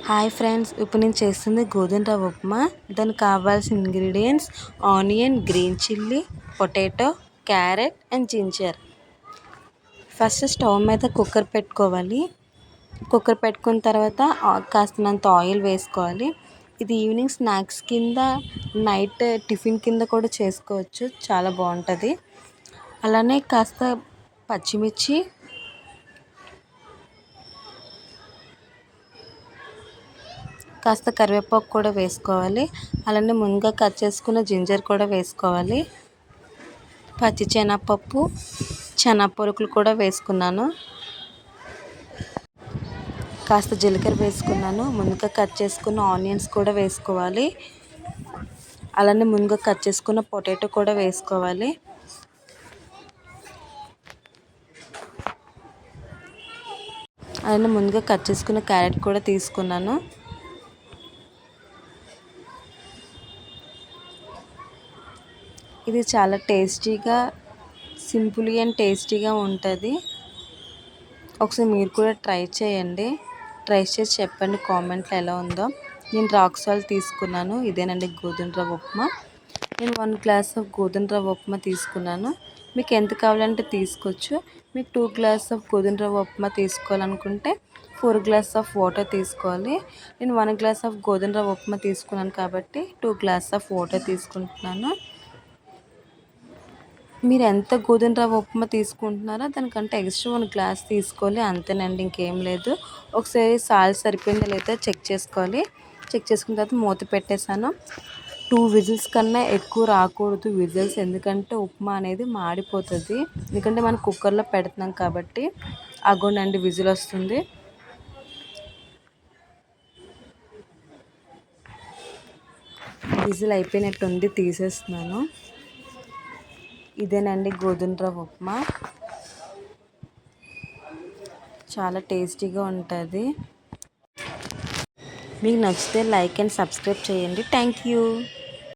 Hi friends, ఇప్పుడు నేను చేస్తుంది గోధుమ రవ్వ ఉప్మా. దానికి కావాల్సిన ingredients onion, green chilli, potato, carrot and ginger. First stove మీద కుక్కర్ పెట్టుకోవాలి. కుక్కర్ పెట్టుకున్న తర్వాత కాస్తంత ఆయిల్ వేసుకోవాలి. ఇది ఈవినింగ్ స్నాక్స్ కింద, నైట్ టిఫిన్ కింద కూడా చేసుకోవచ్చు, చాలా బాగుంటుంది. అలానే కాస్త పచ్చిమిర్చి, కాస్త కరివేపాకు కూడా వేసుకోవాలి. అలానే ముందుగా కట్ చేసుకున్న జింజర్ కూడా వేసుకోవాలి. పచ్చి శనగపప్పు, శనగపలుకులు కూడా వేసుకున్నాను. కాస్త జీలకర్ర వేసుకున్నాను. ముందుగా కట్ చేసుకున్న ఆనియన్స్ కూడా వేసుకోవాలి. అలానే ముందుగా కట్ చేసుకున్న పొటాటో కూడా వేసుకోవాలి. అలానే ముందుగా కట్ చేసుకున్న క్యారెట్ కూడా తీసుకున్నాను. ఇది చాలా టేస్టీగా, సింపుల్ అండ్ టేస్టీగా ఉంటుంది. ఒకసారి మీరు కూడా ట్రై చేయండి. ట్రై చేసి చెప్పండి కామెంట్లో ఎలా ఉందో. నేను రాక్ సాల్ట్ తీసుకున్నాను. ఇదేనండి గోధుమ రవ్వ ఉప్మా. నేను 1 గ్లాస్ ఆఫ్ గోధుమ రవ్వ ఉప్మా తీసుకున్నాను. మీకు ఎంత కావాలంటే తీసుకోవచ్చు. మీకు 2 గ్లాస్ ఆఫ్ గోధుమ రవ్వ ఉప్మా తీసుకోవాలనుకుంటే 4 గ్లాస్ ఆఫ్ వాటర్ తీసుకోవాలి. నేను 1 గ్లాస్ ఆఫ్ గోధుమ రవ్వ ఉప్మా తీసుకున్నాను కాబట్టి 2 గ్లాస్ ఆఫ్ వాటర్ తీసుకుంటున్నాను. మీరు ఎంత గోధుమ రవ్వ ఉప్మా తీసుకుంటున్నారో దానికంటే ఎక్స్ట్రా 1 గ్లాస్ తీసుకోవాలి, అంతేనండి, ఇంకేం లేదు. ఒకసారి సాల్ట్ సరిపోయిందో లేదో చెక్ చేసుకోవాలి. చెక్ చేసుకున్న తర్వాత మూత పెట్టేశాను. 2 విజిల్స్ కన్నా ఎక్కువ రాకూడదు విజిల్స్, ఎందుకంటే ఉప్మా అనేది మాడిపోతుంది. ఎందుకంటే మనం కుక్కర్లో పెడుతున్నాం కాబట్టి. అగోనండి విజిల్ వస్తుంది. విజిల్ అయిపోయినట్టుంది, తీసేస్తున్నాను. ఇదేనండి గోధుమ రవ్వ ఉప్మా, చాలా టేస్టీగా ఉంటుంది. మీకు నచ్చితే లైక్ అండ్ సబ్స్క్రైబ్ చేయండి. Thank you.